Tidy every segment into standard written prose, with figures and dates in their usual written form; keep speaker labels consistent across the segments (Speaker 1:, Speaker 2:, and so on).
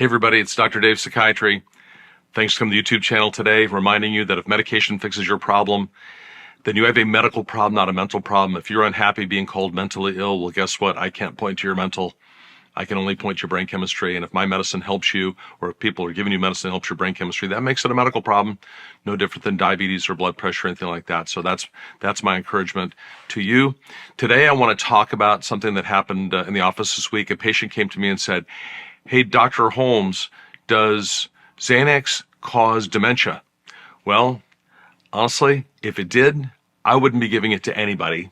Speaker 1: Hey everybody, it's Dr. Dave Psychiatry. Thanks for coming to the YouTube channel today, reminding you that if medication fixes your problem, then you have a medical problem, not a mental problem. If you're unhappy being called mentally ill, well, guess what? I can't point to your mental. I can only point to your brain chemistry. And if my medicine helps you, or if people are giving you medicine that helps your brain chemistry, that makes it a medical problem, no different than diabetes or blood pressure or anything like that. So that's my encouragement to you. Today, I want to talk about something that happened in the office this week. A patient came to me and said, "Hey, Dr. Holmes, does Xanax cause dementia?" Well, honestly, if it did, I wouldn't be giving it to anybody.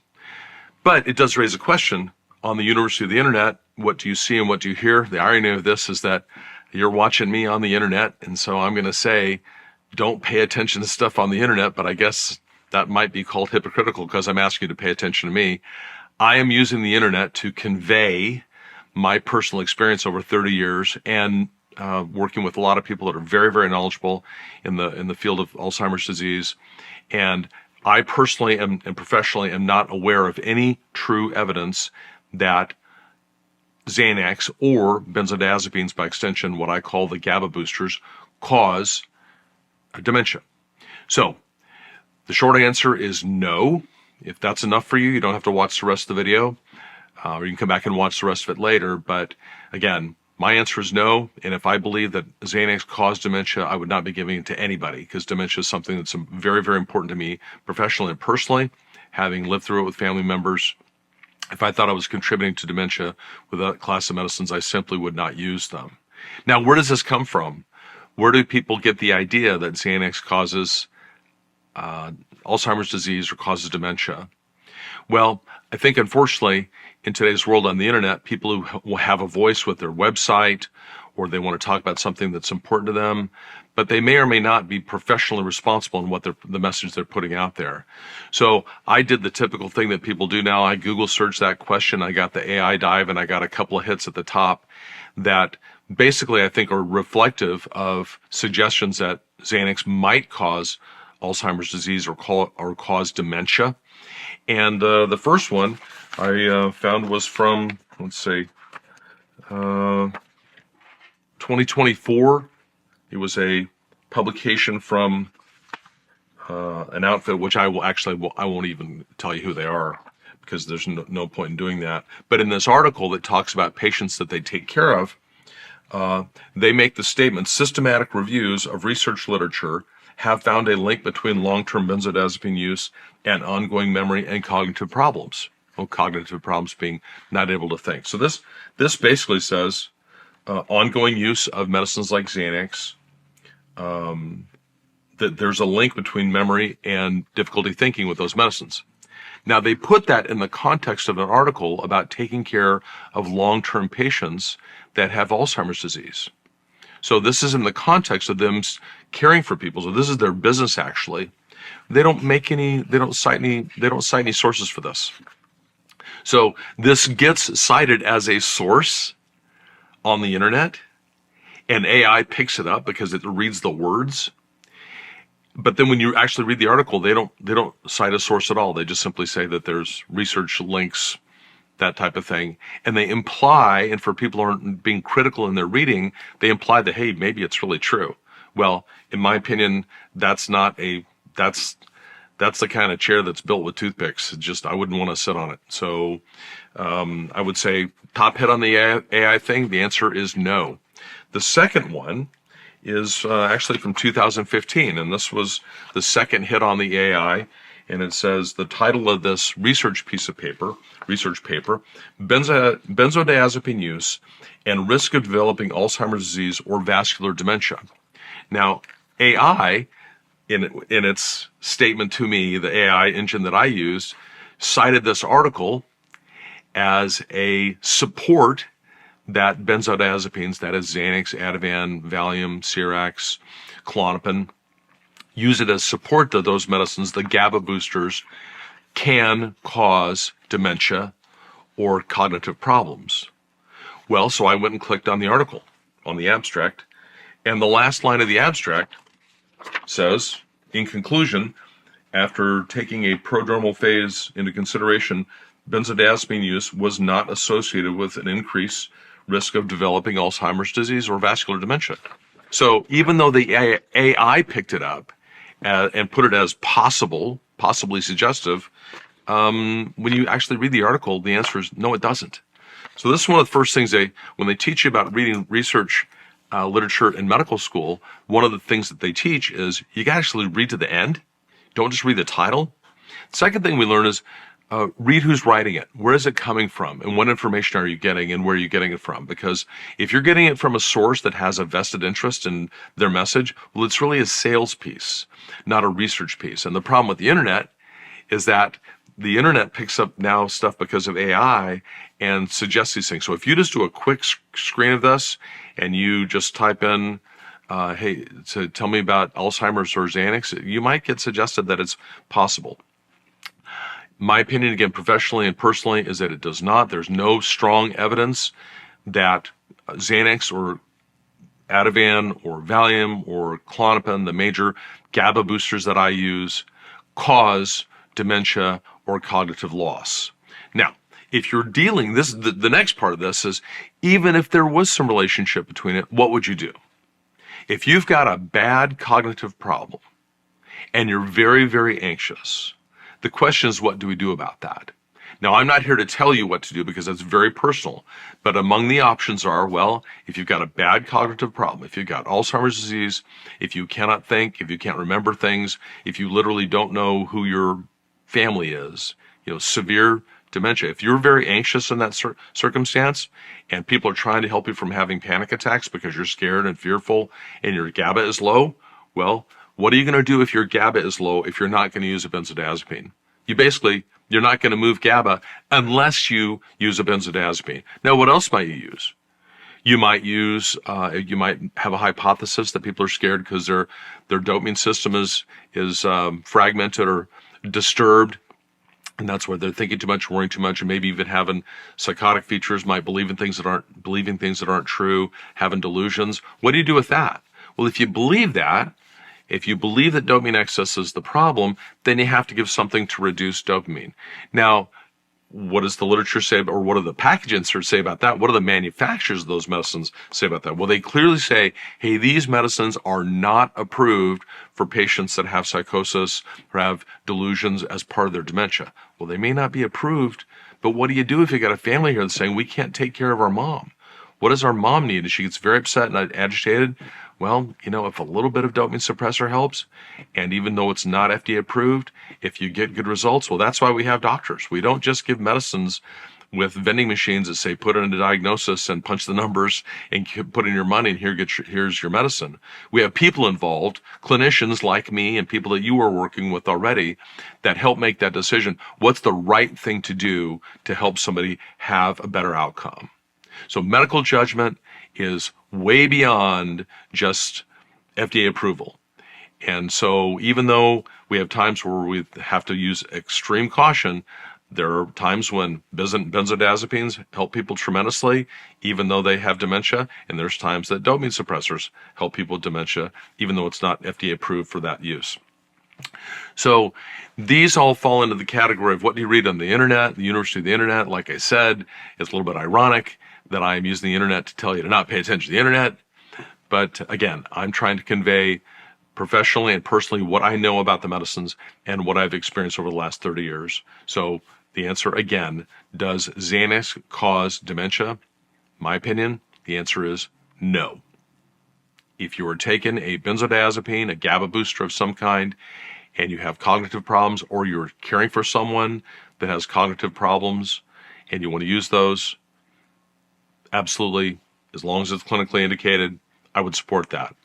Speaker 1: But it does raise a question on the University of the Internet. What do you see and what do you hear? The irony of this is that you're watching me on the Internet, and so I'm going to say, don't pay attention to stuff on the Internet, but I guess that might be called hypocritical because I'm asking you to pay attention to me. I am using the Internet to convey my personal experience over 30 years and working with a lot of people that are very, very knowledgeable in the field of Alzheimer's disease. And I personally and professionally am not aware of any true evidence that Xanax or benzodiazepines, by extension, what I call the GABA boosters, cause dementia. So the short answer is no. If that's enough for you, you don't have to watch the rest of the video, or you can come back and watch the rest of it later. But again, my answer is no. And if I believe that Xanax caused dementia, I would not be giving it to anybody, because dementia is something that's very, very important to me professionally and personally, having lived through it with family members. If I thought I was contributing to dementia with that class of medicines, I simply would not use them. Now, where does this come from? Where do people get the idea that Xanax causes Alzheimer's disease or causes dementia? Well, I think unfortunately in today's world on the Internet, people who have a voice with their website, or they want to talk about something that's important to them, but they may or may not be professionally responsible in what the message they're putting out there. So I did the typical thing that people do now. I Google searched that question. I got the AI dive, and I got a couple of hits at the top that basically I think are reflective of suggestions that Xanax might cause Alzheimer's disease or cause dementia. And the first one I found was from, let's see, 2024. It was a publication from an outfit, which I won't even tell you who they are, because there's no point in doing that. But in this article that talks about patients that they take care of, they make the statement, systematic reviews of research literature have found a link between long-term benzodiazepine use and ongoing memory and cognitive problems. Well, cognitive problems being not able to think. So this basically says ongoing use of medicines like Xanax, that there's a link between memory and difficulty thinking with those medicines. Now, they put that in the context of an article about taking care of long-term patients that have Alzheimer's disease. So this is in the context of them caring for people. So this is their business, actually. They don't cite any sources for this. So this gets cited as a source on the Internet, and AI picks it up because it reads the words. But then when you actually read the article, they don't cite a source at all. They just simply say that there's research links, that type of thing. And they imply, and for people who aren't being critical in their reading, they imply that, hey, maybe it's really true. Well, in my opinion, that's the kind of chair that's built with toothpicks. I wouldn't want to sit on it. So I would say top hit on the AI thing. The answer is no. The second one is actually from 2015, and this was the second hit on the AI. And it says the title of this research paper, benzodiazepine use and risk of developing Alzheimer's disease or vascular dementia. Now, AI, in its statement to me, the AI engine that I used, cited this article as a support that benzodiazepines, that is Xanax, Ativan, Valium, Xerax, Klonopin, use it as support to those medicines, the GABA boosters, can cause dementia or cognitive problems. Well, so I went and clicked on the article, on the abstract, and the last line of the abstract says, in conclusion, after taking a prodromal phase into consideration, benzodiazepine use was not associated with an increased risk of developing Alzheimer's disease or vascular dementia. So even though the AI picked it up and put it as possible, possibly suggestive, when you actually read the article, the answer is no, it doesn't. So this is one of the first things when they teach you about reading research literature in medical school, one of the things that they teach is you got to actually read to the end. Don't just read the title. Second thing we learn is read who's writing it. Where is it coming from? And what information are you getting and where are you getting it from? Because if you're getting it from a source that has a vested interest in their message, well, it's really a sales piece, not a research piece. And the problem with the internet is that the internet picks up now stuff because of AI and suggests these things. So if you just do a quick screen of this and you just type in, hey, so tell me about Alzheimer's or Xanax, you might get suggested that it's possible. My opinion, again, professionally and personally, is that it does not. There's no strong evidence that Xanax or Ativan or Valium or Klonopin, the major GABA boosters that I use, cause dementia or cognitive loss. Now, if you're dealing, the next part of this is, even if there was some relationship between it, what would you do? If you've got a bad cognitive problem and you're very, very anxious, the question is, what do we do about that? Now, I'm not here to tell you what to do because that's very personal, but among the options are, well, if you've got a bad cognitive problem, if you've got Alzheimer's disease, if you cannot think, if you can't remember things, if you literally don't know who your family is, severe dementia. If you're very anxious in that circumstance and people are trying to help you from having panic attacks because you're scared and fearful and your GABA is low, well, what are you going to do if your GABA is low if you're not going to use a benzodiazepine? You're not going to move GABA unless you use a benzodiazepine. Now, what else might you use? You might have a hypothesis that people are scared because their dopamine system is fragmented or disturbed, and that's where they're thinking too much, worrying too much, and maybe even having psychotic features, might believing things that aren't true, having delusions. What do you do with that? Well, if you believe that dopamine excess is the problem, then you have to give something to reduce dopamine. Now, what does the literature say, or what do the package inserts say about that? What do the manufacturers of those medicines say about that? Well, they clearly say, hey, these medicines are not approved for patients that have psychosis or have delusions as part of their dementia. Well, they may not be approved, but what do you do if you got a family here that's saying, we can't take care of our mom? What does our mom need? And she gets very upset and agitated. Well, if a little bit of dopamine suppressor helps, and even though it's not FDA approved, if you get good results, well, that's why we have doctors. We don't just give medicines with vending machines that say put in a diagnosis and punch the numbers and put in your money and here's your medicine. We have people involved, clinicians like me and people that you are working with already, that help make that decision. What's the right thing to do to help somebody have a better outcome? So medical judgment is way beyond just FDA approval. And so even though we have times where we have to use extreme caution, there are times when benzodiazepines help people tremendously, even though they have dementia. And there's times that dopamine suppressors help people with dementia, even though it's not FDA approved for that use. So these all fall into the category of what do you read on the internet, the University of the Internet. Like I said, it's a little bit ironic that I am using the internet to tell you to not pay attention to the internet. But again, I'm trying to convey professionally and personally what I know about the medicines and what I've experienced over the last 30 years. So the answer, again, does Xanax cause dementia? My opinion, the answer is no. If you are taking a benzodiazepine, a GABA booster of some kind, and you have cognitive problems, or you're caring for someone that has cognitive problems and you want to use those, absolutely, as long as it's clinically indicated, I would support that.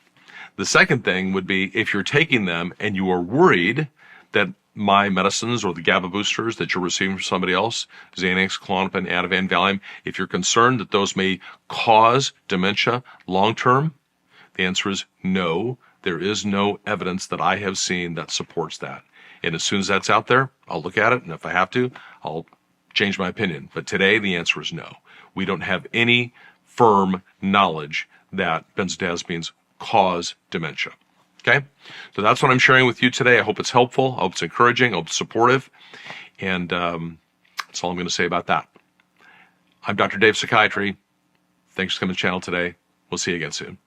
Speaker 1: The second thing would be if you're taking them and you are worried that my medicines or the GABA boosters that you're receiving from somebody else, Xanax, Klonopin, Ativan, Valium, if you're concerned that those may cause dementia long-term, the answer is no. There is no evidence that I have seen that supports that. And as soon as that's out there, I'll look at it, and if I have to, I'll change my opinion. But today, the answer is no. We don't have any firm knowledge that benzodiazepines cause dementia. Okay? So that's what I'm sharing with you today. I hope it's helpful. I hope it's encouraging. I hope it's supportive. And that's all I'm going to say about that. I'm Dr. Dave Psychiatry. Thanks for coming to the channel today. We'll see you again soon.